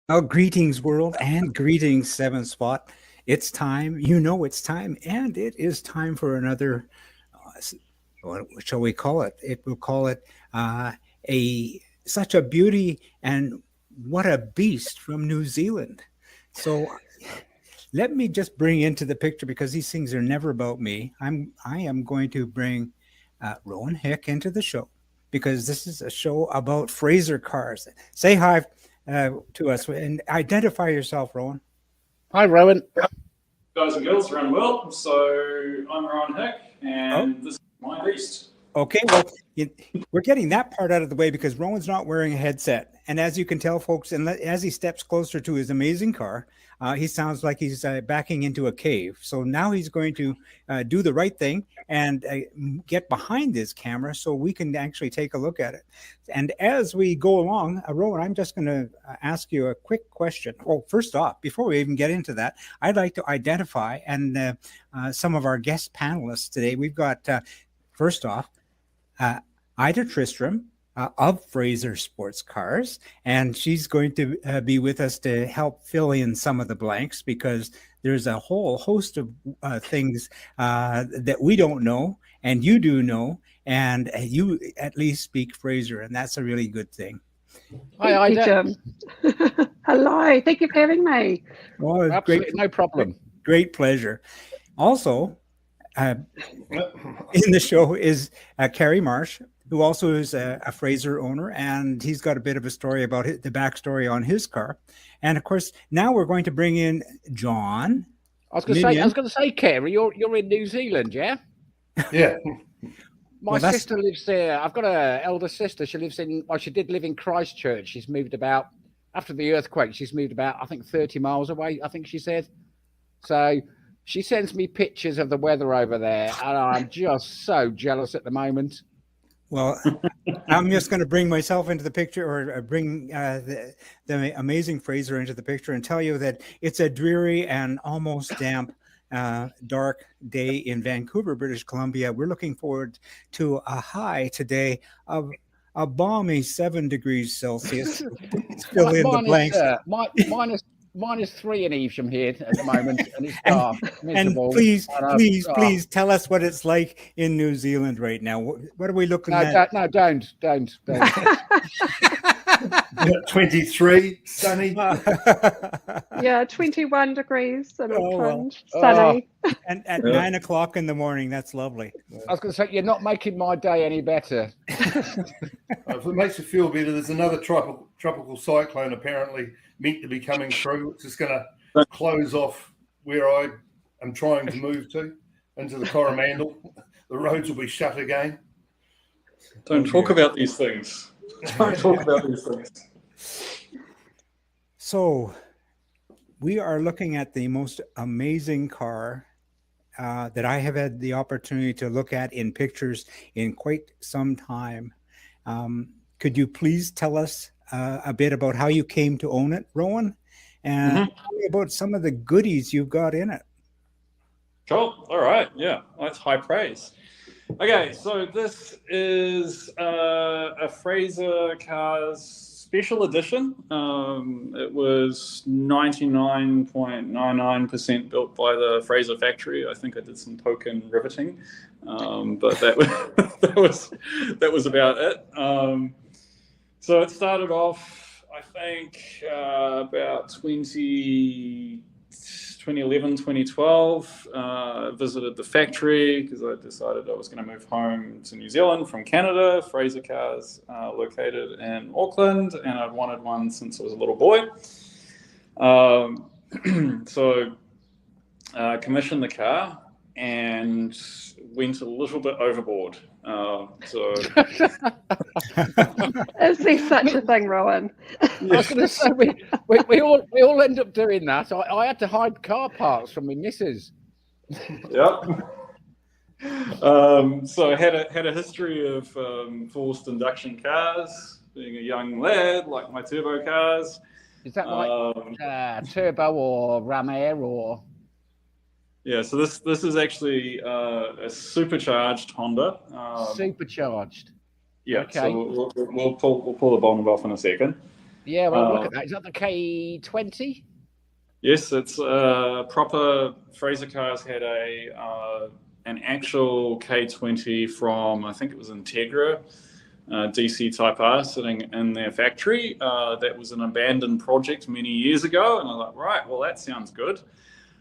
Oh, greetings, world, and greetings, Seven Spot. It's time. It's time, and it is time for another. What shall we call it? We'll call it a such a beauty and what a beast from New Zealand. So let me just bring into the picture because these things are never about me. I am going to bring Rowan Hick into the show because this is a show about Fraser cars. Say hi to us and identify yourself, Rowan. Hi, Rowan. Guys and girls around the world. So I'm Rowan Hick, Oh, and this is my beast. okay. Well, we're getting that part out of the way because Rowan's not wearing a headset. And as you can tell, folks, and as he steps closer to his amazing car, he sounds like he's backing into a cave. So now he's going to do the right thing and get behind his camera so we can actually take a look at it. And as we go along, Rowan, I'm just going to ask you a quick question. Well, first off, before we even get into that, I'd like to identify and some of our guest panelists today. We've got, first off, uh, Ida Tristram of Fraser Sports Cars, and she's going to be with us to help fill in some of the blanks because there's a whole host of things that we don't know, and you do know, and you at least speak Fraser, and that's a really good thing. Hi, Thank you, Ida. Jim. Hello, thank you for having me. Well, it's Absolutely no problem. great pleasure. Also, in the show is Kerry Marsh, who also is a Fraser owner, and he's got a bit of a story about the backstory on his car. And of course, now we're going to bring in John. I was going to say, Kerry, you're in New Zealand, yeah? Yeah. My sister lives there. I've got an elder sister. She did live in Christchurch. She's moved about after the earthquake. She's moved about, I think, 30 miles away. I think she said. So she sends me pictures of the weather over there, and I'm just so jealous at the moment. Well, I'm just going to bring myself into the picture, or bring the amazing Fraser into the picture, and tell you that it's a dreary and almost damp, dark day in Vancouver, British Columbia. We're looking forward to a high today of a balmy 7 degrees Celsius. Let's fill in the blanks. -3 in Evesham here at the moment, and it's dark, miserable. And please tell us what it's like in New Zealand right now. What are we looking at? No, don't. 23, sunny. Yeah, 21 degrees and well. sunny. And at 9 o'clock in the morning, that's lovely. I was going to say, you're not making my day any better. If it makes you feel better, there's another tropical cyclone apparently meant to be coming through. It's just going to close off where I am trying to move to, into the Coromandel. The roads will be shut again. Don't talk about these things. Don't talk about these things. So we are looking at the most amazing car that I have had the opportunity to look at in pictures in quite some time. Could you please tell us a bit about how you came to own it, Rowan? And tell me about some of the goodies you've got in it. Cool. All right. Yeah, that's high praise. Okay, so this is a Fraser Cars special edition. It was 99.99% built by the Fraser factory. I think I did some token riveting, but that was about it. So it started off, I think, about 2011, 2012, visited the factory because I decided I was going to move home to New Zealand from Canada. Fraser Cars located in Auckland, and I'd wanted one since I was a little boy. So commissioned the car and went a little bit overboard. Is there such a thing, Rowan? I was going to say, we all end up doing that. I had to hide car parts from my missus. Yep. So I had a history of forced induction cars. Being a young lad, like my turbo cars. Is that like turbo or ram air or? Yeah, so this is actually a supercharged Honda. Supercharged. Yeah, okay. so we'll pull the bonnet off in a second. Yeah, well, look at that. Is that the K20? Yes, it's proper. Fraser cars had an actual K20 from, I think it was Integra, DC Type R, sitting in their factory. That was an abandoned project many years ago, and I was like, right, well, that sounds good.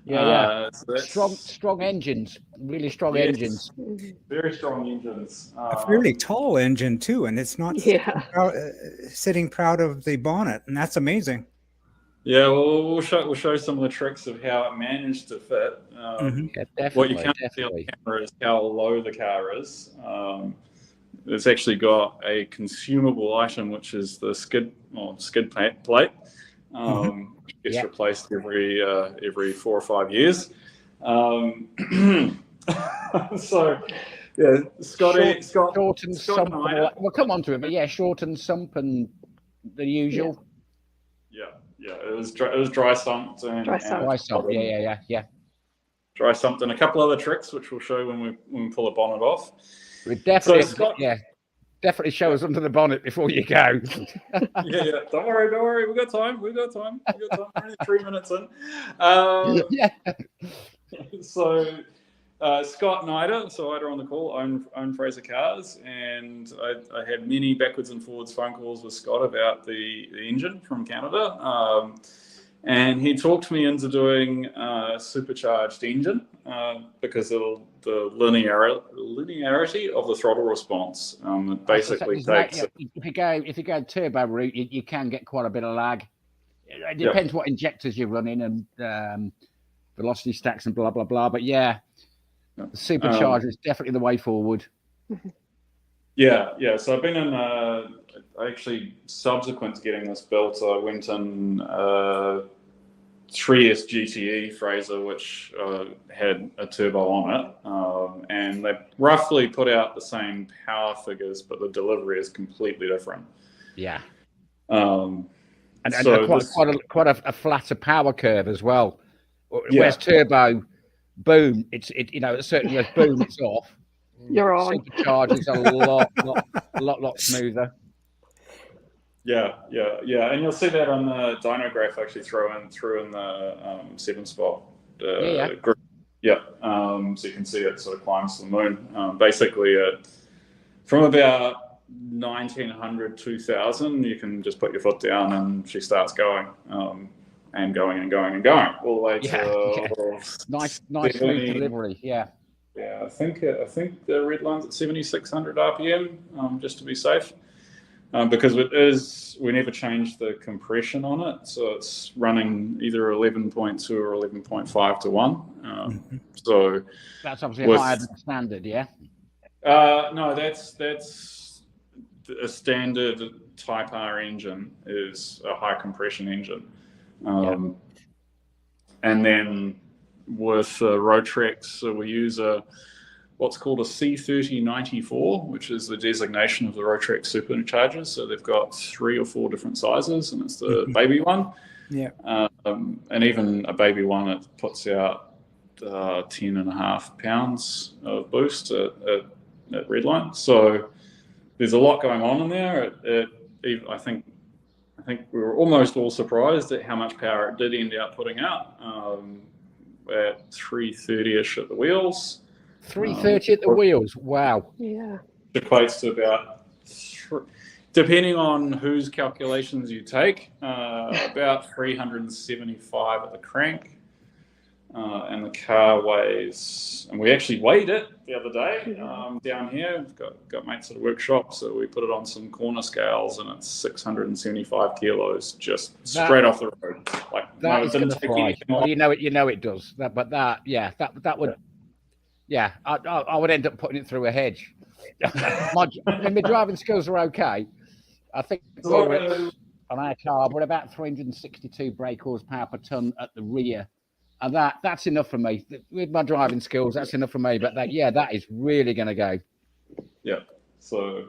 Yeah. So strong engines, really strong engines. Very strong engines. A fairly tall engine too, and it's not sitting proud of the bonnet, and that's amazing. Yeah, well, we'll show some of the tricks of how it managed to fit. What you can't see on the camera is how low the car is. It's actually got a consumable item, which is the skid plate. Gets replaced every 4 or 5 years. So, yeah, Scott and Sump. We'll come on to it, but yeah, Short and Sump and the usual. Yeah, it was dry sumped and dry sump. Yeah. Dry sumped and a couple other tricks, which we'll show when we pull the bonnet off. We definitely, definitely show us under the bonnet before you go. yeah. Don't worry. We've got time. We're only 3 minutes in. So Scott and Ida on the call own Fraser cars, and I had many backwards and forwards phone calls with Scott about the engine from Canada, and he talked me into doing a supercharged engine because of the linearity of the throttle response. It basically takes. If you go turbo route, you can get quite a bit of lag. It depends what injectors you're running and velocity stacks and blah blah blah. But yeah. The supercharger is definitely the way forward. Yeah. So I've been in. I actually, subsequent to getting this built, I went in 3S GTE Fraser, which had a turbo on it, and they roughly put out the same power figures, but the delivery is completely different. Yeah. And so quite a flatter power curve as well. Whereas turbo. Boom! It's certainly as boom, it's off. You're on. Supercharge is a lot smoother. Yeah, and you'll see that on the dyno graph. Actually, through in the 7-spot. Group. Yeah. So you can see it sort of climbs to the moon. Basically, from about 1900, 2000, you can just put your foot down and she starts going. And going all the way to nice smooth delivery. Yeah. I think the red line's at 7,600 RPM, just to be safe, because we never changed the compression on it, so it's running either 11.2 or 11.5 to 1. So that's obviously higher than standard, yeah. No, that's a standard Type R engine is a high compression engine. And then with Roadtrax, so we use what's called a C3094, which is the designation of the Roadtrax superchargers. So they've got 3 or 4 different sizes, and it's the baby one. Yeah. And even a baby one, it puts out 10.5 pounds of boost at redline. So there's a lot going on in there. I think we were almost all surprised at how much power it did end up putting out at 330-ish at the wheels. 330 at the wheels, wow. Yeah. It equates to about, depending on whose calculations you take, about 375 at the crank. And the car weighs, and we actually weighed it the other day down here. We've got mates at a workshop, so we put it on some corner scales, and it's 675 kilos just straight off the road. Like that is going to fly. Well, you know it does. That would. Yeah, I would end up putting it through a hedge. My driving skills are okay. I think on our car we're about 362 brake horsepower per ton at the rear. And that's enough for me. With my driving skills, that's enough for me. But that is really going to go. Yeah. So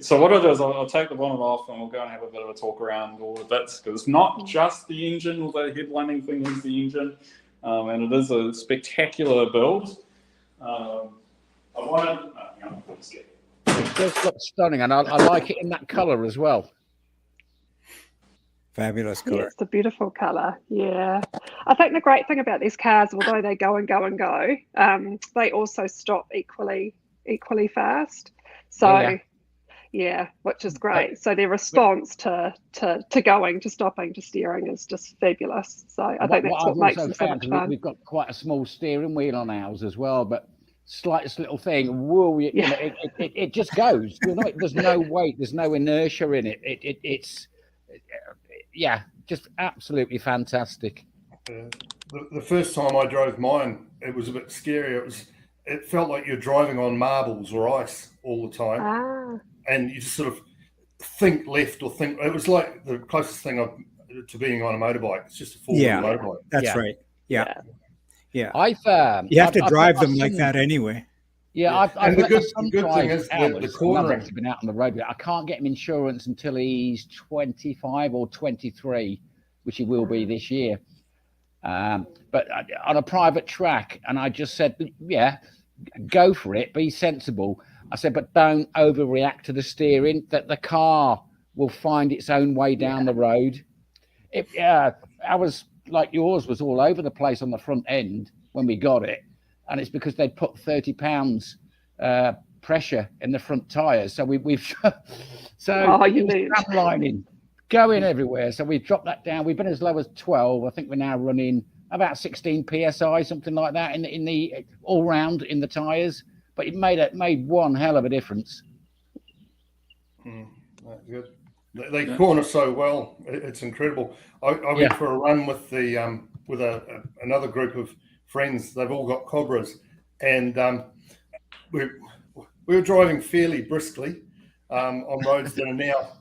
so what I'll do is I'll take the bonnet off and we'll go and have a bit of a talk around all the bits, because it's not just the engine, although the headlining thing is the engine, and it is a spectacular build. It does look stunning, and I like it in that colour as well. Fabulous Yeah, car. it's a beautiful colour. Yeah. I think the great thing about these cars, although they go and go and go, they also stop equally fast. So yeah, which is great. So their response to going, to stopping, to steering is just fabulous. So I think that's what makes them so much fun. We've got quite a small steering wheel on ours as well, but slightest little thing, whoa, you know, it just goes. You know, there's no weight, there's no inertia in it. It's just absolutely fantastic. The first time I drove mine, it was a bit scary. It felt like you're driving on marbles or ice all the time, and you just sort of think left or think. It was like the closest thing to being on a motorbike. It's just a four-wheel motorbike. That's right. Yeah. You have to drive them like that anyway. Yeah, and the good thing is the cornering. I've been out on the road. I can't get him insurance until he's 25 or 23, which he will be this year. But on a private track, and I just said, go for it, be sensible. I said, but don't overreact to the steering, that the car will find its own way down the road. I was like yours, was all over the place on the front end when we got it. And it's because they put 30 pounds pressure in the front tyres. So we've lining going everywhere. So we dropped that down. We've been as low as 12. I think we're now running about 16 psi, something like that, in the all round in the tyres. But it made one hell of a difference. That's good. They corner so well; it's incredible. I went for a run with another group of friends. They've all got Cobras, and we were driving fairly briskly on roads that are now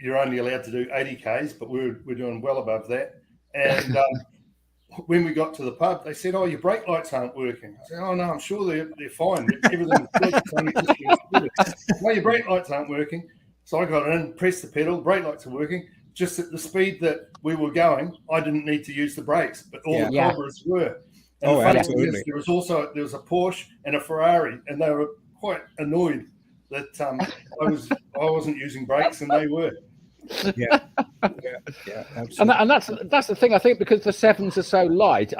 you're only allowed to do 80 k's, but we're doing well above that. And when we got to the pub, they said, "Oh, your brake lights aren't working." I said, "Oh no, I'm sure they're fine. Everything's good. It's only just no, your brake lights aren't working." So I got in, pressed the pedal, brake lights are working. Just at the speed that we were going, I didn't need to use the brakes, but all the Cobras were. And the funny thing is, there was a Porsche and a Ferrari, and they were quite annoyed that I wasn't using brakes and they were. Yeah, absolutely. And that's the thing. I think because the sevens are so light,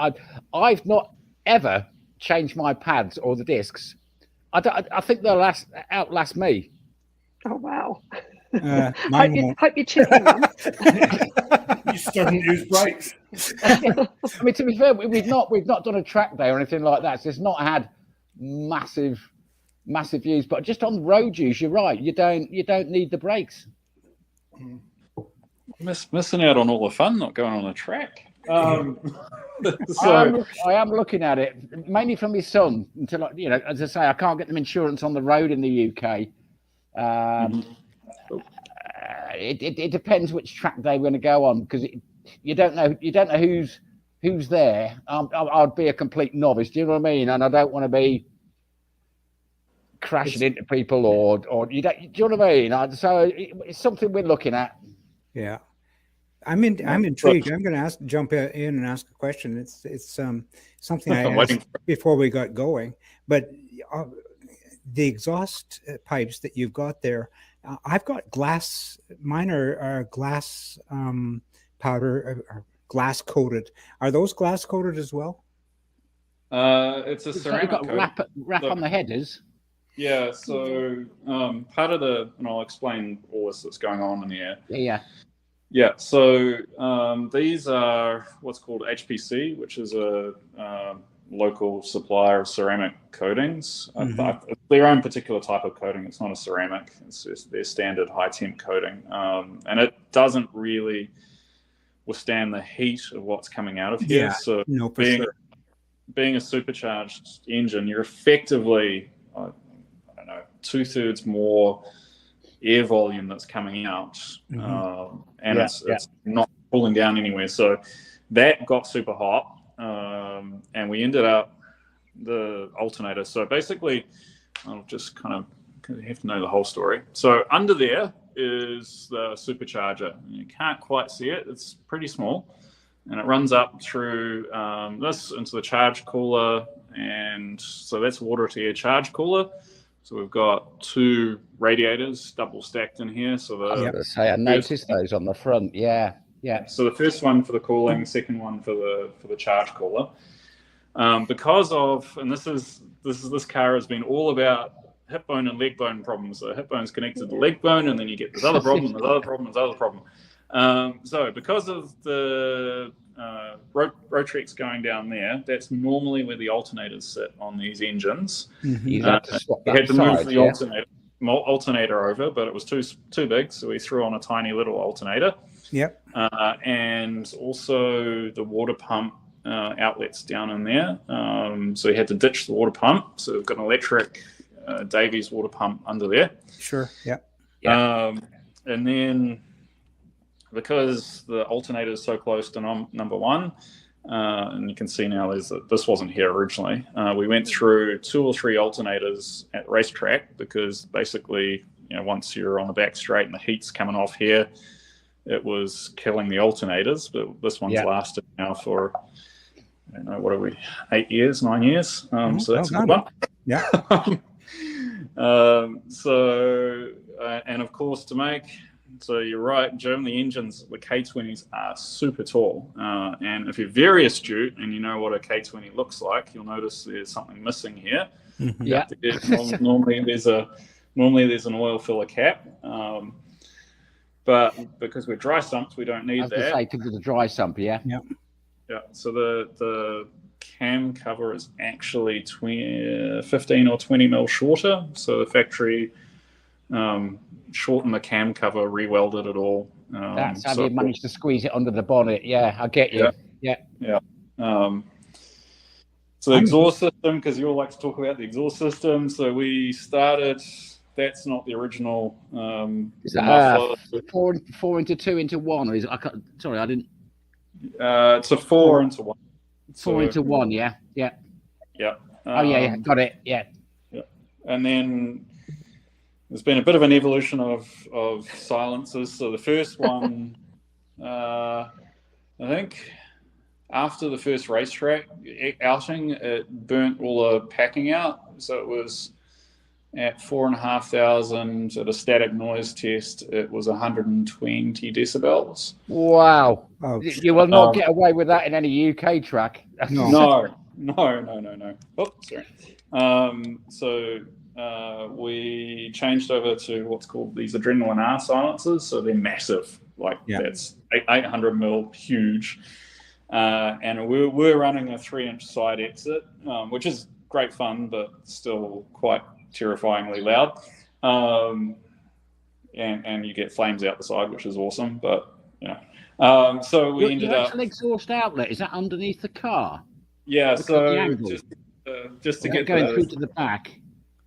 I've not ever changed my pads or the discs. I think they'll outlast me. Oh wow! Hope you're checking them. You just don't use brakes. I mean, to be fair, we've not done a track day or anything like that. So it's not had massive use. But just on road use, you're right. You don't need the brakes. Missing out on all the fun, not going on a track. I am looking at it mainly from my son. Until as I say, I can't get them insurance on the road in the UK. It depends which track day we're going to go on, because you don't know who's there. I'd be a complete novice. Do you know what I mean? And I don't want to be crashing into people or you don't. Do you know what I mean? So it's something we're looking at. Yeah, I'm intrigued. I'm going to jump in and ask a question. It's something I asked before we got going, but. The exhaust pipes that you've got there, I've got glass. Mine are glass powder, or glass coated. Are those glass coated as well? It's a ceramic. You've got wrap on the headers. Yeah. So part of and I'll explain all this that's going on in the air. Yeah. So these are what's called HPC, which is a local supplier of ceramic coatings. It's their own particular type of coating. It's not a ceramic. It's just their standard high temp coating, and it doesn't really withstand the heat of what's coming out of here. Yeah, so no, being a supercharged engine, you're effectively I don't know 2/3 more air volume that's coming out, and it's not cooling down anywhere. So that got super hot. And we ended up the alternator. So basically, I'll just kind of you have to know the whole story. So under there is the supercharger. You can't quite see it. It's pretty small. And it runs up through this into the charge cooler. And so that's water to air charge cooler. So we've got 2 radiators double stacked in here. So I noticed those on the front. Yeah. Yeah. So the first one for the cooling, second one for the charge cooler. Because of, and this car has been all about hip bone and leg bone problems. So hip bone's connected to the leg bone, and then you get this other problem, this other problem, this other problem. So because of the Rotrex going down there, that's normally where the alternators sit on these engines. You had to swap We that had to move side, the alternator over, but it was too big, so we threw on a tiny little alternator. Yep. And also the water pump outlets down in there. So we had to ditch the water pump. So we've got an electric Davies water pump under there. Sure. Yeah. And then because the alternator is so close to number one, and you can see now this wasn't here originally. We went through 2 or 3 alternators at the racetrack because basically, once you're on the back straight and the heat's coming off here, it was killing the alternators. But this one's lasted now for, I don't know, what are we, 8 years, 9 years? So that's a good one. Yeah. And of course so you're right, Jim, the engines, the K20s are super tall. And if you're very astute and you know what a K20 looks like, you'll notice there's something missing here. Mm-hmm. Yeah. Normally there's an oil filler cap. But because we're dry sumps, we don't need that. I was going to say, the dry sump, yeah. Yeah. Yeah. So the cam cover is actually 15 or 20 mil shorter. So the factory shortened the cam cover, re-welded it all. That's how you managed to squeeze it under the bonnet. Yeah, I get you. Yeah. So the exhaust system, because you all like to talk about the exhaust system. So we started. That's not the original. Is that 4 into 2 into 1? Or is it, I didn't. It's a 4 into 1. 4 into 1. Yeah. Yeah. Got it. Yeah. And then there's been a bit of an evolution of silencers. So the first one, I think, after the first racetrack outing, it burnt all the packing out. So it was at 4,500 at a static noise test. It was 120 decibels. Wow! Oh, you will not get away with that in any UK track. No. Oh, sorry. We changed over to what's called these Adrenaline R silencers. So they're massive, that's 800 mil, huge. And we're running a 3-inch side exit, which is great fun, but still quite terrifyingly loud. And you get flames out the side, which is awesome. But so we ended up. An exhaust outlet, is that underneath the car? Yeah. So just to get going through to the back.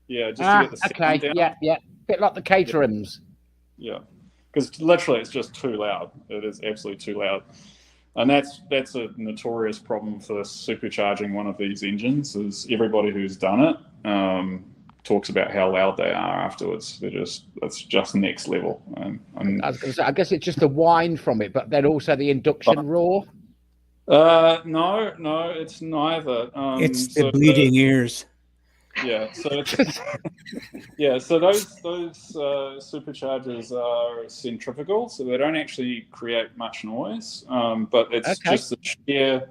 Yeah, just to get the sound down. Yeah. Bit like the Caterhams. Yeah, because literally it's just too loud. It is absolutely too loud, and that's a notorious problem for supercharging one of these engines. Is everybody who's done it talks about how loud they are afterwards. It's just next level. I was going to say, I guess it's just the whine from it, but then also the induction roar. No, it's neither. It's the bleeding ears. Yeah, so so those superchargers are centrifugal, so they don't actually create much noise. But it's just the sheer,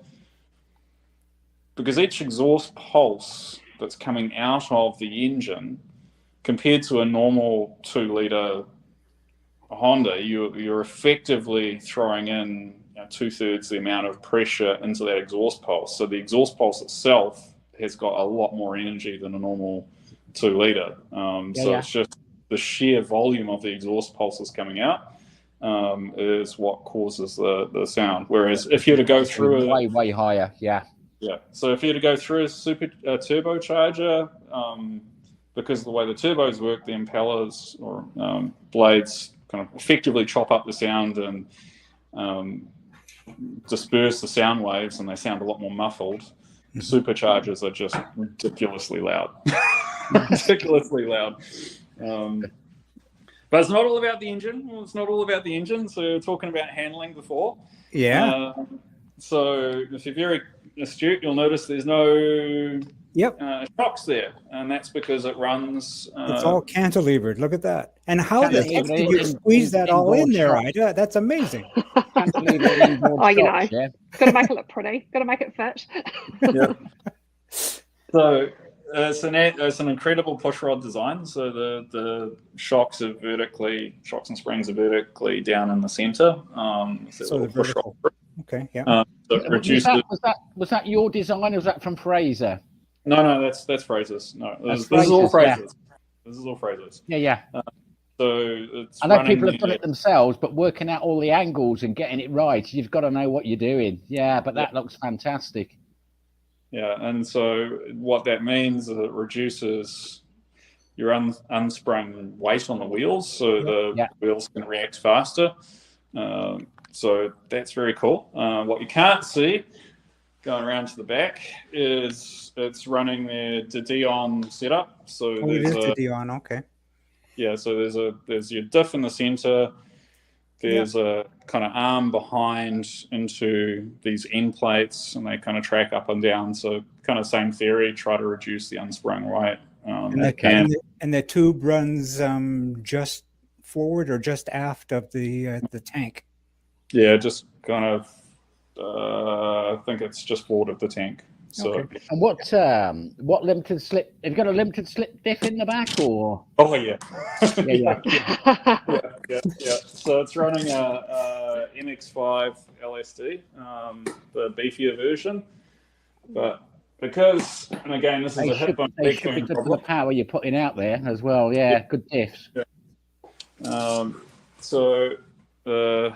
because each exhaust pulse that's coming out of the engine, compared to a normal 2-liter Honda, you're effectively throwing in 2/3 the amount of pressure into that exhaust pulse. So the exhaust pulse itself has got a lot more energy than a normal 2-liter. It's just the sheer volume of the exhaust pulses coming out is what causes the sound. Whereas if you were to go through way higher, yeah. So if you were to go through a turbocharger, because of the way the turbos work, the impellers or blades kind of effectively chop up the sound and disperse the sound waves, and they sound a lot more muffled. Superchargers are just ridiculously loud. But it's not all about the engine. Well, it's not all about the engine. So we were talking about handling before. Yeah. So if you're very astute, you'll notice there's no shocks there, and that's because it runs. It's all cantilevered. Look at that. And how the heck did you squeeze that all in there, Ida? That's amazing. Oh, you know, got to make it look pretty. Got to make it fit. Yeah. So it's an incredible pushrod design. So the shocks and springs are vertically down in the center. So the vertical. Okay, yeah. So it reduces. Was that your design, or was that from Fraser? No, that's Fraser's. No, this is all Fraser's. This is all Fraser's. Yeah. So it's I know people have done it themselves, but working out all the angles and getting it right, you've got to know what you're doing. Yeah, but that looks fantastic. Yeah, and so what that means is it reduces your unsprung weight on the wheels, so the wheels can react faster. So that's very cool. What you can't see, going around to the back, is it's running the Dion setup. So it is the Dion, okay. Yeah, so there's your diff in the center. There's a kind of arm behind into these end plates, and they kind of track up and down. So kind of same theory, try to reduce the unsprung weight. And the tube runs just forward or just aft of the tank? Yeah, just kind of, I think it's just forward of the tank. So, okay. And what limited slip? Have you got a limited slip diff in the back, or? Oh yeah. Yeah. So it's running a MX5 LSD, the beefier version, but because, and again, this is a hip bump. They should be good for the power you're putting out there as well. Yeah. Good diffs. Yeah. So the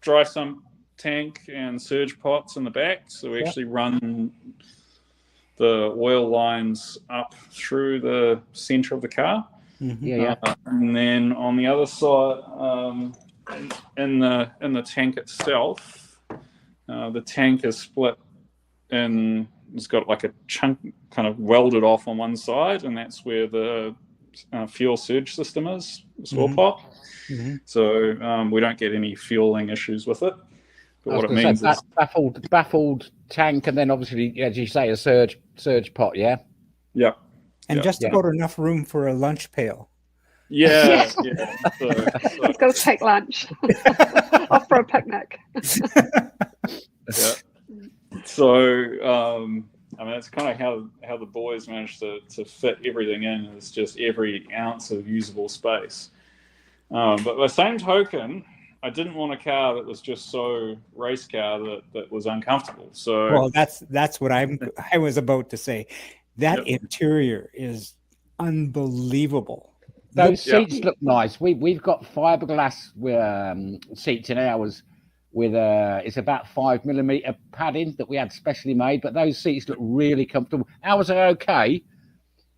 dry sump tank and surge pots in the back, so we actually run the oil lines up through the center of the car. And then on the other side, in the tank itself, the tank is split in, it's got like a chunk kind of welded off on one side, and that's where the fuel surge system is, the swirl pot. So we don't get any fueling issues with it. But what it means is baffled tank, and then obviously, as you say, a surge pot. Yeah. And just about enough room for a lunch pail. Yeah. So, he's got to take lunch off for a picnic. So I mean, it's kind of how the boys managed to fit everything in, is just every ounce of usable space. But by the same token, I didn't want a car that was just so race car that was uncomfortable. So well, that's what I was about to say. That interior is unbelievable. Those seats look nice. We've got fiberglass seats in ours with it's about 5mm padding that we had specially made. But those seats look really comfortable. Ours are okay.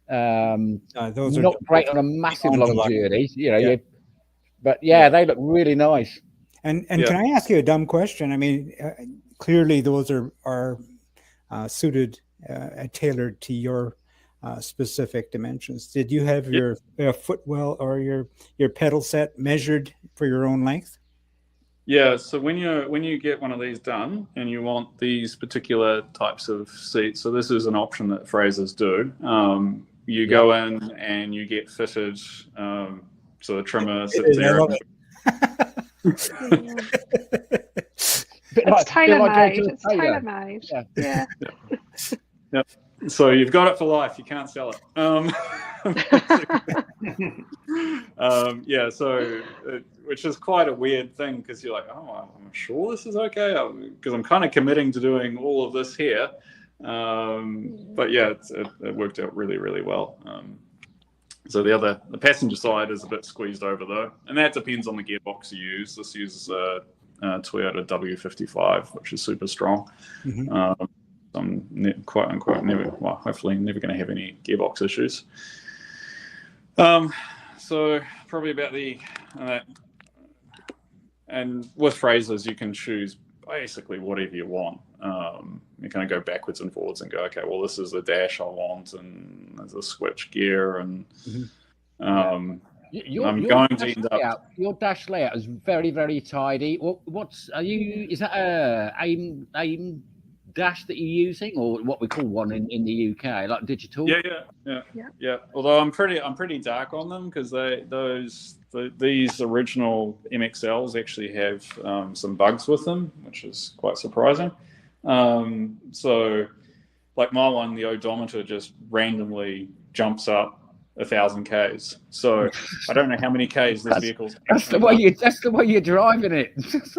Those are not great on a massive long journey, but they look really nice. And can I ask you a dumb question? I mean, clearly those are suited, tailored to your specific dimensions. Did you have your footwell or your pedal set measured for your own length? Yeah. So when you get one of these done and you want these particular types of seats, so this is an option that Fraser's do. You go in and you get fitted. So the trimmer sits there. It's tailor-made. It's tailor-made. Yeah. So you've got it for life. You can't sell it. So which is quite a weird thing, because you're like, oh, I'm sure this is okay, because I'm kind of committing to doing all of this here. But it worked out really, really well. So the passenger side is a bit squeezed over though, and that depends on the gearbox you use. This uses a Toyota W55, which is super strong. I'm quote unquote hopefully never going to have any gearbox issues. So probably about and with Fraser's you can choose basically whatever you want. You kind of go backwards and forwards and go, okay, well, this is the dash I want, and there's a switch gear, and I'm going to end up. Your dash layout is very, very tidy. Is that a AIM dash that you're using, or what we call one in the UK, like digital? Yeah. Although I'm pretty dark on them, because the these original MXLs actually have some bugs with them, which is quite surprising. So, like my one, the odometer just randomly jumps up 1,000 Ks. So I don't know how many Ks this vehicle's. That's the way you're driving it. It's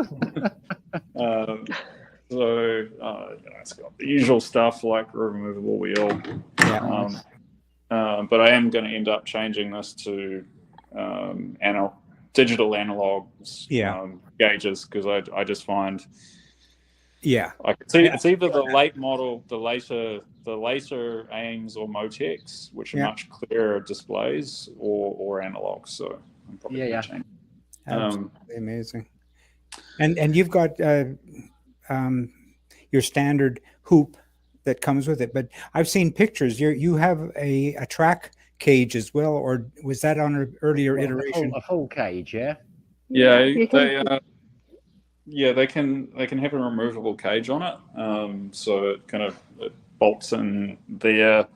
got the usual stuff like a removable wheel. Yeah. But I am going to end up changing this to digital analog gauges, because I just find it's either the late model, the later AIMs or Motex, which are much clearer displays, or analog. So I'm probably going to change. Absolutely amazing. And you've got your standard hoop that comes with it, but I've seen pictures. You have a track cage as well, or was that on an earlier iteration? A full cage, yeah. They can have a removable cage on it, so it bolts in there.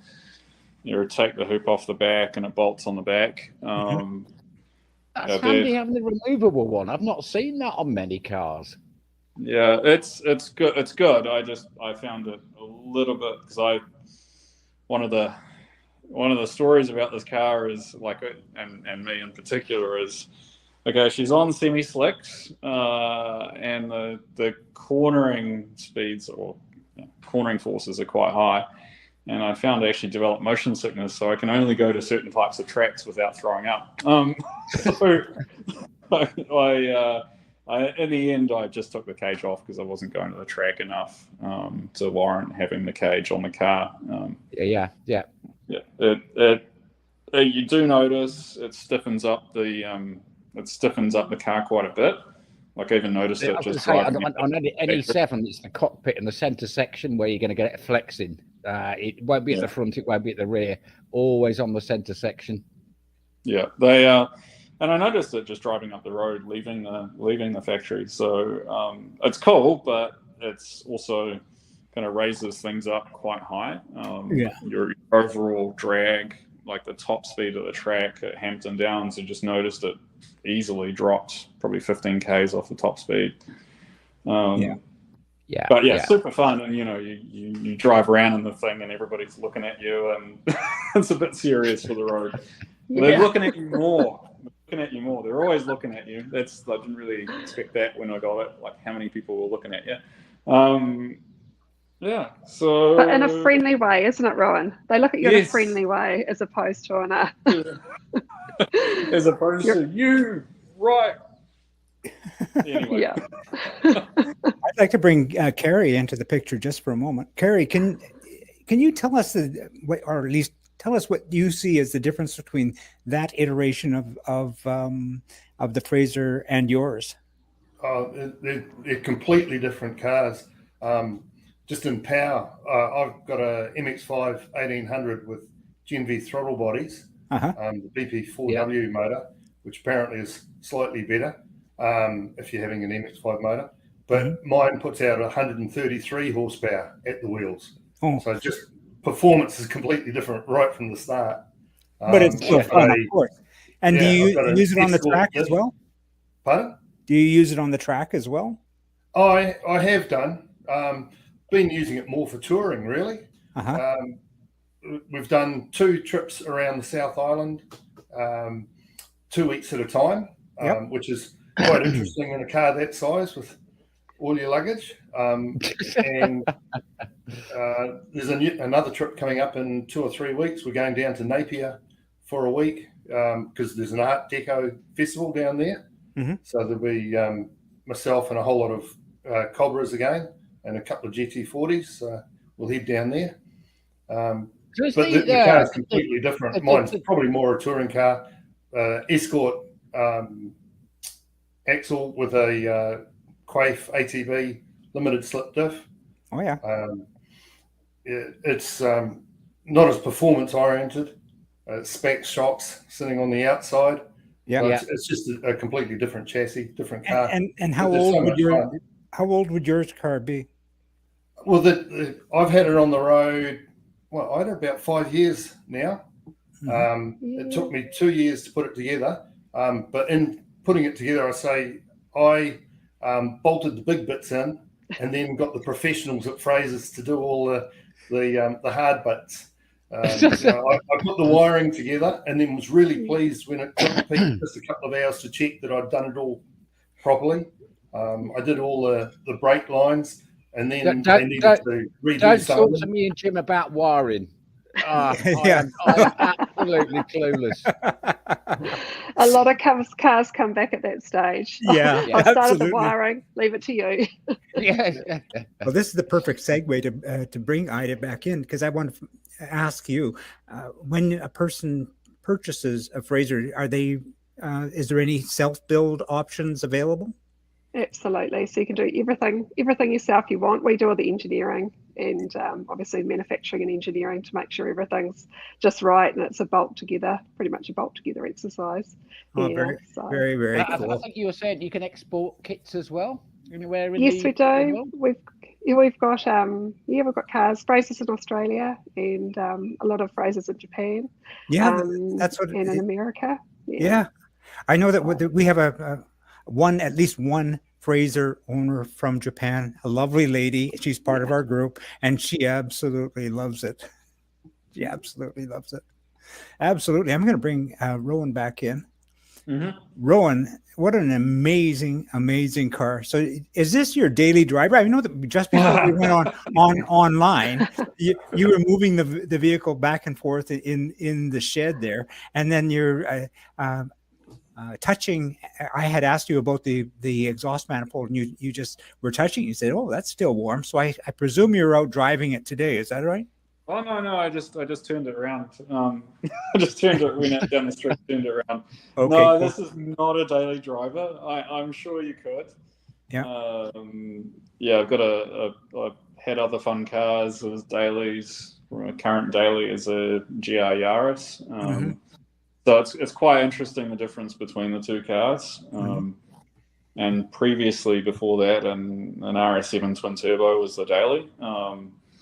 You take the hoop off the back, and it bolts on the back. That's handy having the removable one. I've not seen that on many cars. Yeah, it's good. It's good. I found it a little bit, because one of the stories about this car is and me in particular is, okay, she's on semi slicks, and the cornering speeds or cornering forces are quite high, and I found I actually developed motion sickness, so I can only go to certain types of tracks without throwing up. So in the end, I just took the cage off because I wasn't going to the track enough to warrant having the cage on the car. Yeah. You do notice it stiffens up the car quite a bit. Like, I even noticed it just driving. On any 7, it's the cockpit in the center section where you're going to get it flexing. It won't be at the front, it won't be at the rear. Always on the center section. Yeah, they and I noticed it just driving up the road, leaving the factory. So it's cool, but it's also kind of raises things up quite high. Your overall drag, like the top speed of the track at Hampton Downs, I just noticed it easily dropped probably 15 Ks off the top speed. But super fun. And you drive around in the thing and everybody's looking at you, and it's a bit serious for the road. They're looking at you more. They're always looking at you. I didn't really expect that when I got it, like how many people were looking at you. So, but in a friendly way, isn't it, Rowan? They look at you in a friendly way, as opposed to as opposed to you, right? Anyway. Yeah. I'd like to bring Carrie into the picture just for a moment. Carrie, can you tell us or at least tell us what you see as the difference between that iteration of the Fraser and yours? They're completely different cars. Just in power, I've got a MX-5 1800 with Gen V throttle bodies, the BP4W motor, which apparently is slightly better if you're having an MX-5 motor. But mine puts out 133 horsepower at the wheels. So just performance is completely different right from the start. But it's still fun, of course. And do you use it on the track as well? Pardon? Do you use it on the track as well? I have done. Been using it more for touring, really. We've done 2 trips around the South Island, 2 weeks at a time, which is quite interesting in a car that size with all your luggage. And there's another trip coming up in 2 or 3 weeks. We're going down to Napier for a week because there's an Art Deco festival down there. So there'll be myself and a whole lot of Cobras again, and a couple of GT40s. So we'll head down there. But the car is completely different. Mine's probably more a touring car. Escort axle with a Quaife ATB limited slip diff. It's not as performance oriented. Spec shocks sitting on the outside. It's just a completely different chassis, different car. And how old would yours car be? Well, I've had it on the road. I had it about 5 years now. It took me 2 years to put it together, But in putting it together, I say I bolted the big bits in, and then got the professionals at Fraser's to do all the hard bits. I put the wiring together, and then was really pleased when it took Pete just a couple of hours to check that I'd done it all properly. I did all the brake lines, and then they needed to redo some. Don't talk to me and Jim about wiring. I'm absolutely clueless. A lot of cars come back at that stage. Yeah, I started absolutely. the wiring. Leave it to you. Well, this is the perfect segue to bring Ida back in, because I want to ask you, when a person purchases a Fraser, is there any self-build options available? Absolutely. So you can do everything yourself you want. We do all the engineering and obviously manufacturing and engineering to make sure everything's just right, and it's pretty much a bolt together exercise. Oh, very cool. I think you were saying you can export kits as well. Anywhere in yes, we do. We've got cars, Frasers in Australia, and a lot of Frasers in Japan. Yeah, that's what. And in America. Yeah, I know that we have at least one Fraser owner from Japan, a lovely lady. She's part of our group, and she absolutely loves it. She absolutely loves it. Absolutely. I'm going to bring Rowan back in. Mm-hmm. Rowan, what an amazing car. So is this your daily driver? I know that just before we went online, you were moving the vehicle back and forth in the shed there, and then you're touching. I had asked you about the exhaust manifold, and you just were touching. You said, "Oh, that's still warm." So I presume you're out driving it today. Is that right? Oh no! I just turned it around. I just turned it, went out down the street, turned it around. Okay, no, cool. This is not a daily driver. I'm sure you could. Yeah. I've got I've had other fun cars as dailies. My current daily is a GR Yaris. So it's quite interesting, the difference between the two cars. And previously, before that, an RS7 twin turbo was the daily.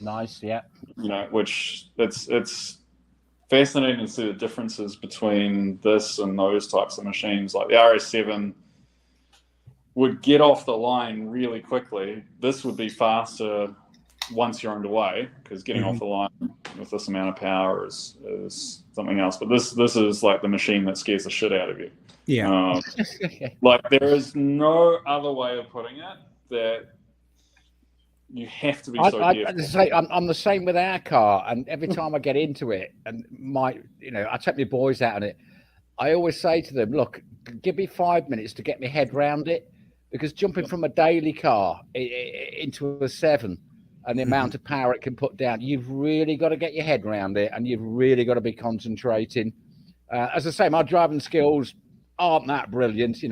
Nice, yeah. Which it's fascinating to see the differences between this and those types of machines. Like the RS7 would get off the line really quickly. This would be faster once you're underway, because getting off the line with this amount of power is something else. But this is like the machine that scares the shit out of you. Yeah. Like there is no other way of putting it, that you have to be so careful. I'm the same with our car, and every time I get into it, and I take my boys out on it, I always say to them, look, give me 5 minutes to get my head round it, because jumping from a daily car into a 7 and the amount of power it can put down, you've really got to get your head around it, and you've really got to be concentrating. As I say, my driving skills aren't that brilliant,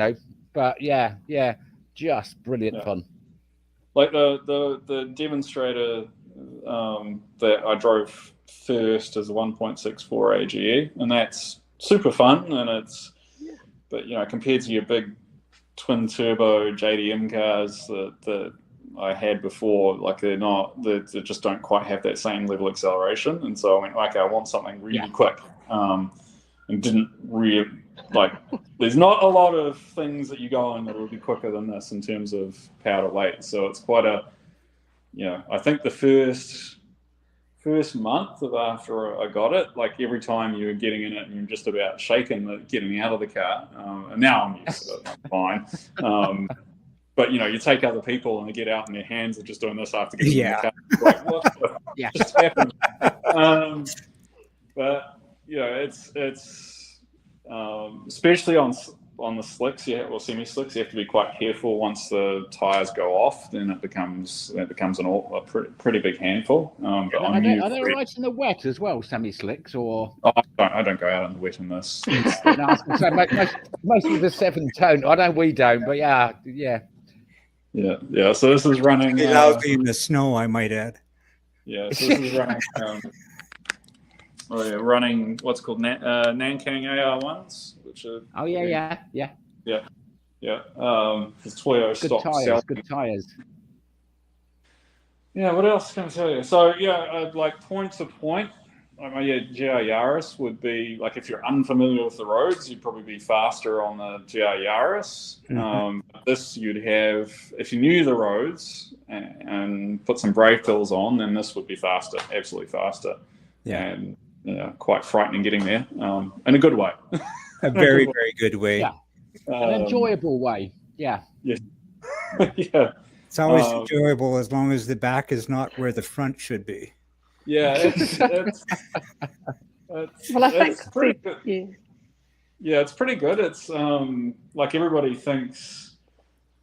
but just brilliant fun. Like the demonstrator that I drove first is a 1.64 AGE, and that's super fun, and but compared to your big twin turbo JDM cars that I had before, like they just don't quite have that same level of acceleration. And so I went, okay, I want something really quick. And didn't really there's not a lot of things that you go on that will be quicker than this in terms of power to weight. So it's quite I think the first month after I got it, like every time you were getting in it and you're just about shaking getting out of the car. And now I'm used to it, I'm fine. But you take other people and they get out and their hands are just doing this after getting in the car. Like, what the just happened? But it's especially on the slicks, semi slicks, you have to be quite careful. Once the tires go off, then it becomes a pretty big handful. But are they right in the wet as well, semi slicks, or? Oh, I don't go out in the wet in this. Most of the 7 don't. I know we don't, but yeah. Yeah. So this is running. Lousy in the snow, I might add. Yeah. So this is running. Running what's called Nankang AR1s, which are yeah. It's Toyo stock. Good tires. Yeah. What else can I tell you? So like point to point, my GR Yaris would be like, if you're unfamiliar with the roads, you'd probably be faster on the GR Yaris. This you'd have, if you knew the roads and put some brake pills on, then this would be faster, absolutely faster. And quite frightening getting there, in a good way. A very, very good way. Yeah, an enjoyable way. Yeah. Yeah. Yeah. It's always enjoyable as long as the back is not where the front should be. Yeah, it's well, I think pretty good. Yeah, it's pretty good. It's like everybody thinks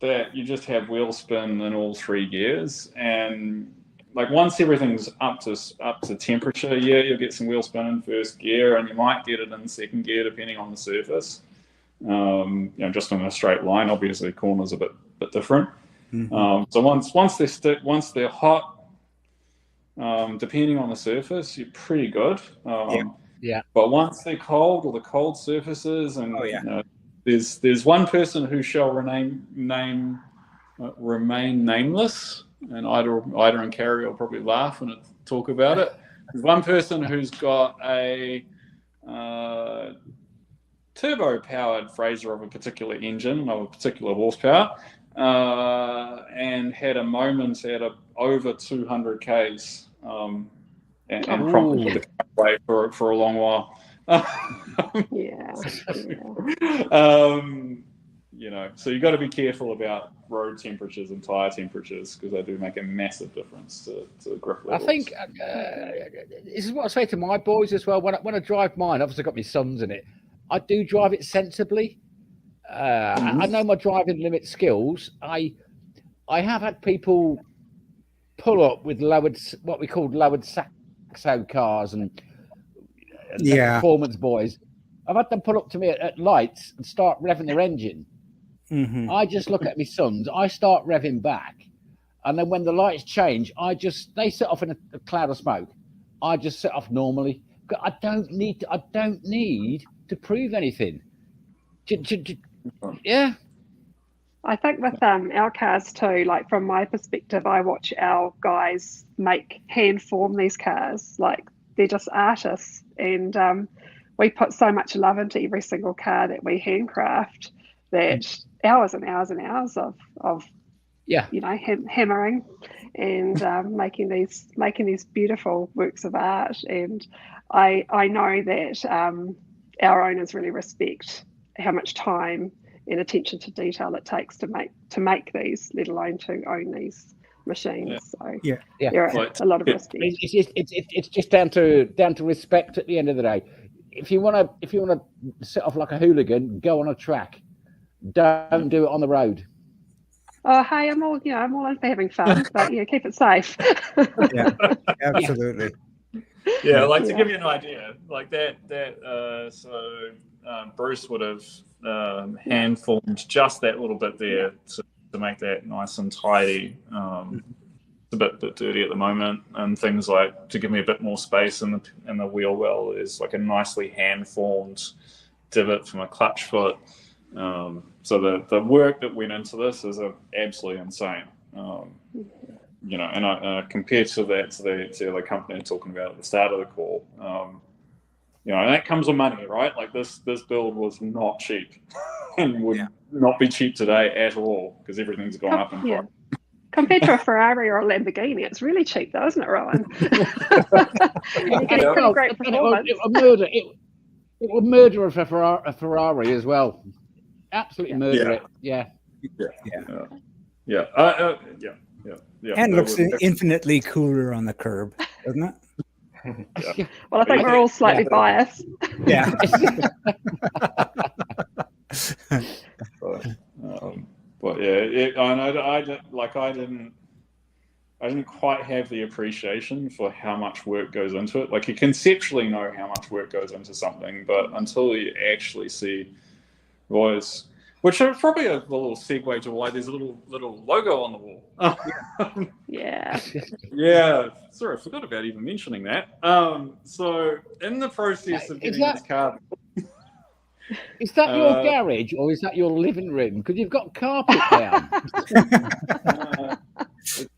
that you just have wheel spin in all three gears, and like once everything's up to temperature, you'll get some wheel spin in first gear, and you might get it in second gear depending on the surface. Just in a straight line. Obviously, corners are a bit different. So once they're hot. Depending on the surface, you're pretty good. But once they're cold, or the cold surfaces, and there's one person who shall remain nameless, and Ida and Carrie will probably laugh when I talk about it. There's one person who's got a turbo-powered Fraser of a particular engine, of a particular horsepower, and had a moment at over 200 Ks, and promptly put the car away for a long while. So you got to be careful about road temperatures and tire temperatures, because they do make a massive difference to grip levels. I think this is what I say to my boys as well. When I drive mine, obviously I've got my sons in it. I do drive it sensibly. I know my driving limit skills. I have had people pull up with what we call lowered Saxo cars and performance boys. I've had them pull up to me at lights and start revving their engine. I just look at my sons. I start revving back, and then when the lights change, they set off in a cloud of smoke. I just set off normally. I don't need to prove anything. Yeah. I think with our cars too, like from my perspective, I watch our guys hand form these cars. Like they're just artists, and we put so much love into every single car that we handcraft that hours and hours and hours of hammering and making these beautiful works of art. And I know that our owners really respect how much time and attention to detail it takes to make these, let alone to own these machines. So there are a lot of respect. It's just down to respect at the end of the day. If you want to set off like a hooligan, go on a track. Don't do it on the road. Oh, hey, I'm all in for having fun, but keep it safe. Absolutely. To give you an idea, like that. Bruce would have hand formed just that little bit there to make that nice and tidy. It's a bit dirty at the moment, and things like to give me a bit more space in the wheel well is like a nicely hand formed divot from a clutch foot. So the work that went into this is absolutely insane. And compared to the other company I'm talking about at the start of the call, and that comes with money, right? Like this build was not cheap, and would not be cheap today at all, because everything's gone up in price. Compared to a Ferrari or a Lamborghini, it's really cheap, though, isn't it, Rowan? You're getting pretty great performance. It would murder a Ferrari as well. Absolutely murder it. Yeah. And looks infinitely cooler on the curb, doesn't it? Well, I think we're all slightly biased. Yeah. I didn't quite have the appreciation for how much work goes into it. Like you conceptually know how much work goes into something, but until you actually see Roy's, which is probably a little segue to why there's a little logo on the wall. Yeah. Sorry, I forgot about even mentioning that. So in the process of getting this car, is that your garage or is that your living room? Because you've got carpet down.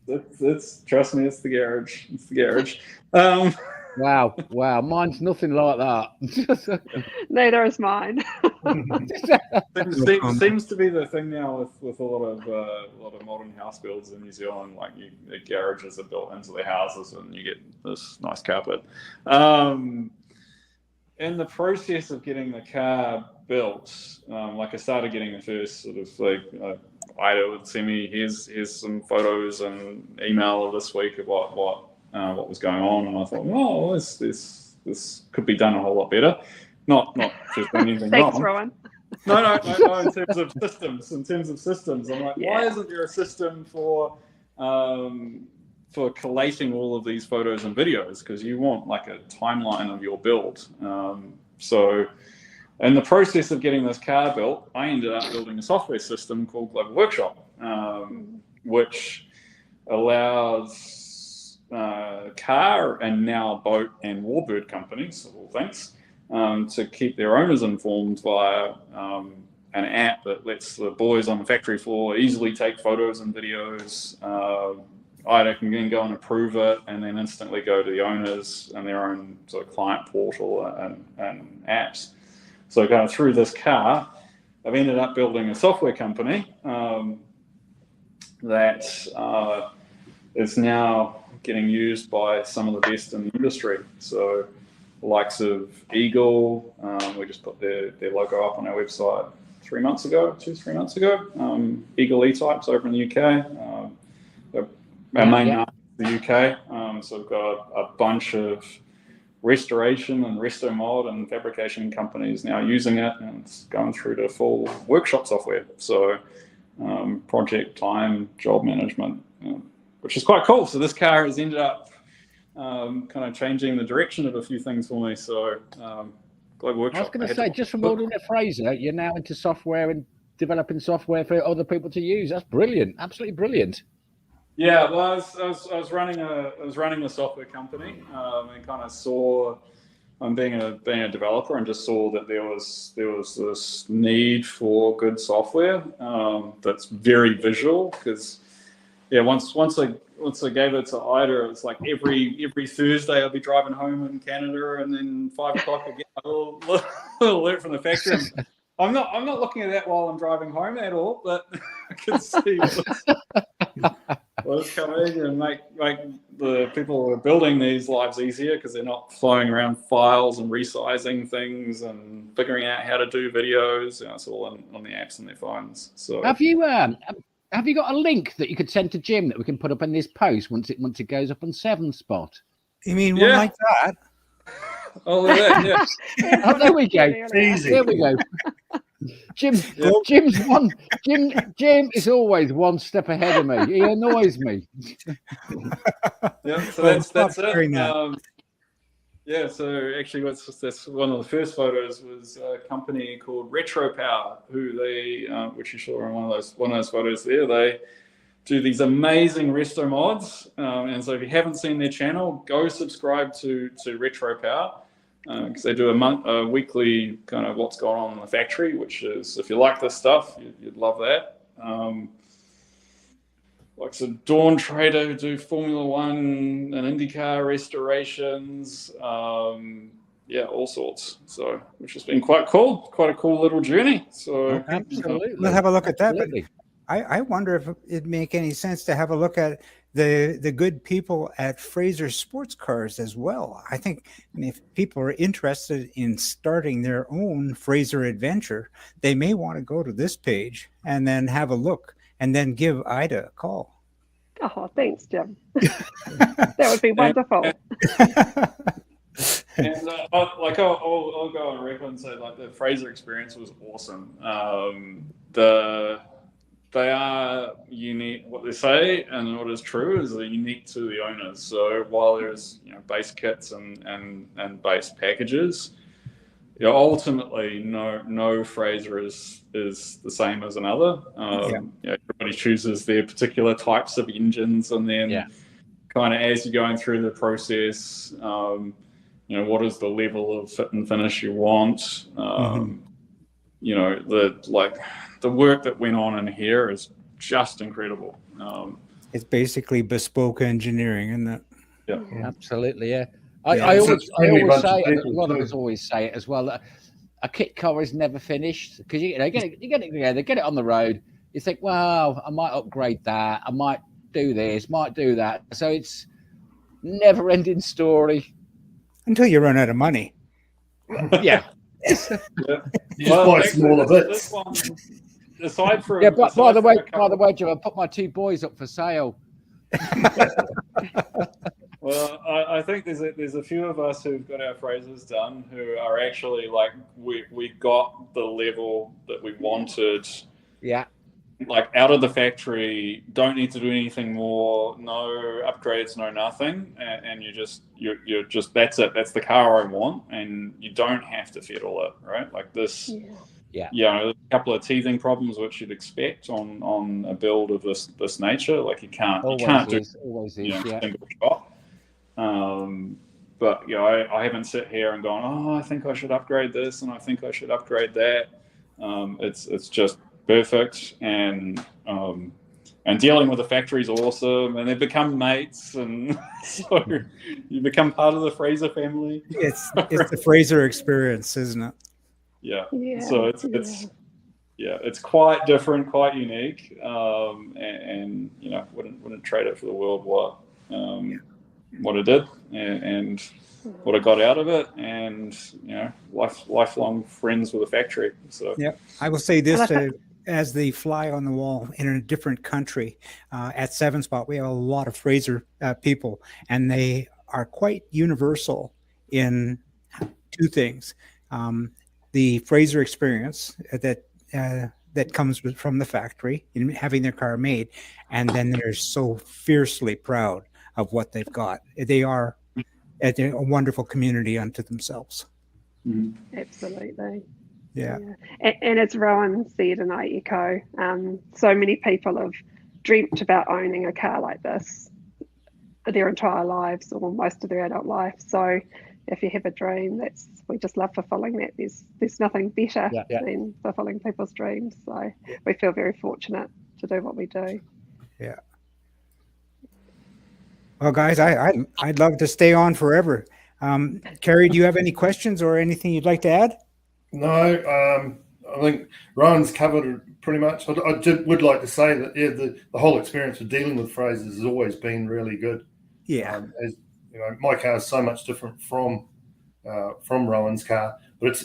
It's trust me, it's the garage. Wow. Mine's nothing like that. Neither is mine. Seems to be the thing now with a lot of modern house builds in New Zealand. Like the garages are built into the houses, and you get this nice carpet. In the process of getting the car built, like I started getting the first sort of like Ida would send me here's some photos and email this week of what was going on, and I thought, oh, this could be done a whole lot better. Not just anything Thanks, wrong. Rowan. No. In terms of systems, I'm like, why isn't there a system for collating all of these photos and videos? Because you want like a timeline of your build. So, in the process of getting this car built, I ended up building a software system called Global Workshop, which allows car and now boat and warbird companies, of all things, to keep their owners informed via an app that lets the boys on the factory floor easily take photos and videos. Ida can then go and approve it, and then instantly go to the owners and their own sort of client portal and apps. So kind of through this car, I've ended up building a software company that is now getting used by some of the best in the industry. So the likes of Eagle, we just put their logo up on our website 3 months ago. Eagle E-Types over in the UK. Our main market is the UK. So we've got a bunch of restoration and resto mod and fabrication companies now using it, and it's going through to full workshop software. So project, time, job management, which is quite cool. So this car has ended up kind of changing the direction of a few things for me. So Global Workshop. I was going to say, just from ordering a Fraser, you're now into software and developing software for other people to use. That's brilliant, absolutely brilliant. Yeah, well, I was running a software company, and kind of saw, being a developer, and just saw that there was this need for good software that's very visual. Because once I gave it to Ida, it was like every Thursday I'd be driving home in Canada, and then 5 o'clock I get a little alert from the factory. I'm not looking at that while I'm driving home at all, but I can see what's coming, and make the people who are building these lives easier, because they're not flying around files and resizing things and figuring out how to do videos. It's all on the apps on their phones. So have you got a link that you could send to Jim that we can put up in this post once it goes up on 7 Spot? You mean one like that? Oh, look at that, yeah. Oh, there we go. Easy. There we go. Jim is always one step ahead of me. He annoys me. Yeah, so that's it. So actually, that's one of the first photos was a company called Retro Power, who which you saw in one of those photos there. They do these amazing resto mods, and so if you haven't seen their channel, go subscribe to Retro Power. Because they do a weekly kind of what's going on in the factory, which is, if you like this stuff, you'd love that. Like some Dawn Trader who do Formula One and IndyCar restorations, all sorts. So, which has been quite a cool little journey. So absolutely, we'll have a look at that. Absolutely. But I wonder if it'd make any sense to have a look at the good people at Fraser Sports Cars as well. I think if people are interested in starting their own Fraser Adventure, they may want to go to this page and then have a look, and then give Ida a call. Oh, thanks, Jim. That would be wonderful. And I'll go on record and say, like, the Fraser experience was awesome. They are unique. What they say and what is true is they're unique to the owners. So while there's base kits and base packages, ultimately no Fraser is the same as another. Everybody chooses their particular types of engines, and then kind of as you're going through the process, what is the level of fit and finish you want. The work that went on in here is just incredible. It's basically bespoke engineering, isn't it? Yeah, absolutely. Yeah, I always bunch of say, and a people lot of too. us always say it as well, that a kit car is never finished because you get it together, get it on the road. You think, well, I might upgrade that, I might do this, might do that. So it's never-ending story. Until you run out of money. Yeah. You just buy smaller bits. This one, aside from By the way, Joe, I put my 2 boys up for sale. Well, I think there's a few of us who've got our Frasers done who are actually like we got the level that we wanted. Yeah. Like out of the factory, don't need to do anything more, no upgrades, no nothing, and you're just that's it. That's the car I want, and you don't have to fiddle it, right? Like this. Yeah. There's a couple of teething problems which you'd expect on a build of this nature. Like you can't do single shot. But I haven't sit here and gone, oh, I think I should upgrade this and I think I should upgrade that. It's just perfect, and dealing with the factory is awesome, and they become mates, and so you become part of the Fraser family. It's the Fraser experience, isn't it? Yeah. So it's quite different, quite unique, and wouldn't trade it for the world. What I did and what I got out of it, and lifelong friends with the factory. So yeah, I will say this as the fly on the wall in a different country. At 7 Spot, we have a lot of Fraser people, and they are quite universal in 2 things: the Fraser experience that comes from the factory in having their car made, and then they're so fiercely proud of what they've got. They are a wonderful community unto themselves. Absolutely. Yeah. And as Rowan said, and I echo, so many people have dreamt about owning a car like this their entire lives, or most of their adult life. So if you have a dream, we just love fulfilling that. There's nothing better than fulfilling people's dreams. So we feel very fortunate to do what we do. Yeah. Well, guys, I'd love to stay on forever. Carrie, do you have any questions or anything you'd like to add? No, I think Rowan's covered it pretty much. I would like to say that the whole experience of dealing with Frasers has always been really good. Yeah. As you know, my car is so much different from Rowan's car, but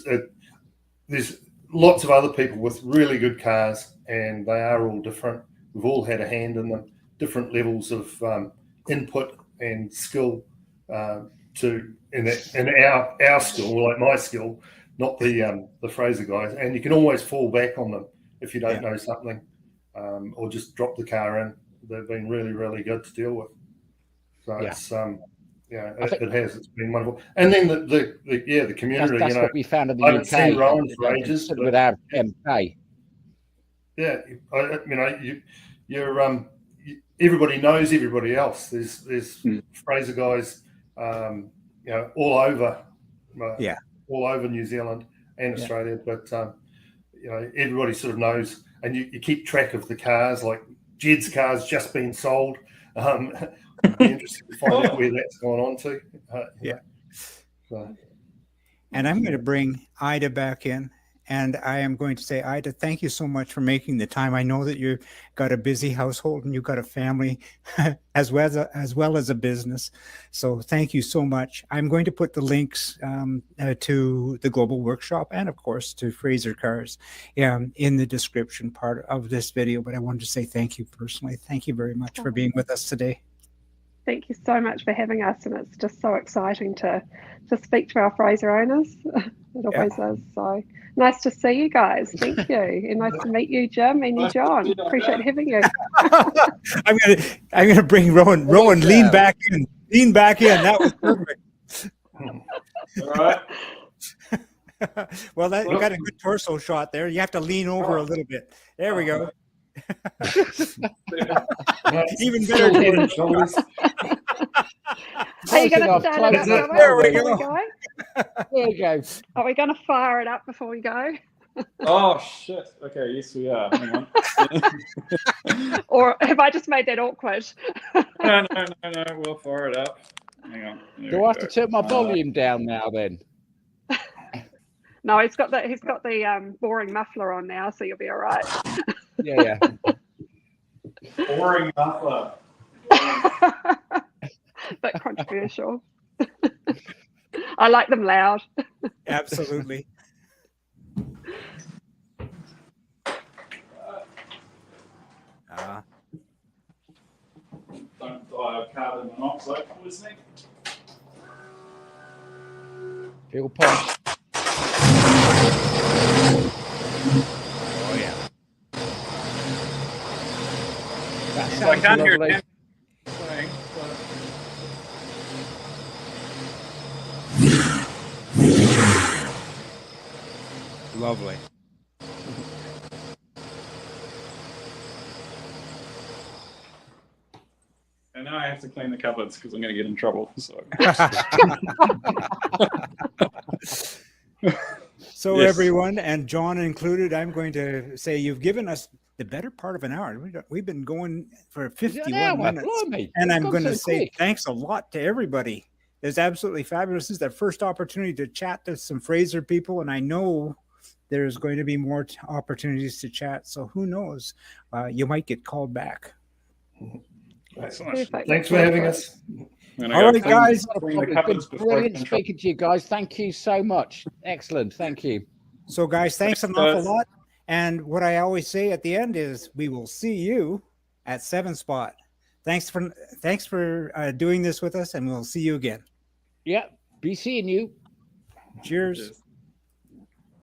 there's lots of other people with really good cars, and they are all different. We've all had a hand in them, different levels of input and skill in our skill, like my skill, not the Fraser guys. And you can always fall back on them if you don't know something, or just drop the car in. They've been really, really good to deal with. So it's it's been wonderful. And then the community. That's what we found in the I UK. haven't seen Rowan for ages, without MK. Yeah, you're everybody knows everybody else. There's Fraser guys, all over, all over New Zealand and Australia. But everybody sort of knows, and you keep track of the cars. Like Jed's car's just been sold. It'd be interesting to find out where that's gone on to. So. And I'm going to bring Ida back in. And I am going to say, Ida, thank you so much for making the time. I know that you've got a busy household and you've got a family as well as a business. So thank you so much. I'm going to put the links to the Global Workshop and, of course, to Fraser Cars in the description part of this video. But I wanted to say thank you personally. Thank you very much for being with us today. Thank you so much for having us. And it's just so exciting to speak to our Fraser owners. It always is. So nice to see you guys. Thank you. And nice to meet you, Jim, and you, John. Appreciate having you. I'm gonna bring Rowan. Rowan, lean back in. Lean back in. That was perfect. All right. Well, you got a good torso shot there. You have to lean over a little bit. There we go. Even better. Are you going to start it up? There we go. There you go. Are we going to fire it up before we go? Oh shit! Okay, yes we are. Hang on. Or have I just made that awkward? No. We'll fire it up. Hang on. There Do we I have to go. turn my volume down now then? No, he's got the boring muffler on now, so you'll be all right. Yeah. Boring muffler. But controversial. I like them loud. Absolutely. Don't die of carbon monoxide poisoning. Feel posh. Oh yeah. That So I sounds can't hear lovely. him playing, but Lovely. and now I have to clean the cupboards because I'm going to get in trouble. So Yes. everyone, and John included, I'm going to say you've given us the better part of an hour. We've been going for Is it 51 an hour? minutes. Blimey. And It's I'm gone going to so say quick. thanks a lot to everybody. It's absolutely fabulous. This is their first opportunity to chat to some Fraser people, and I know there's going to be more opportunities to chat. So who knows? You might get called back. Excellent. Perfect. Thanks for having us. All right, guys. Clean the It's cupboards been before I brilliant get in trouble. speaking to you guys. Thank you so much. Excellent. Thank you. So, guys, thanks an Thanks, awful guys. lot. And what I always say at the end is, we will see you at 7 Spot. Thanks for doing this with us, and we'll see you again. Yeah. Be seeing you. Cheers. Cheers.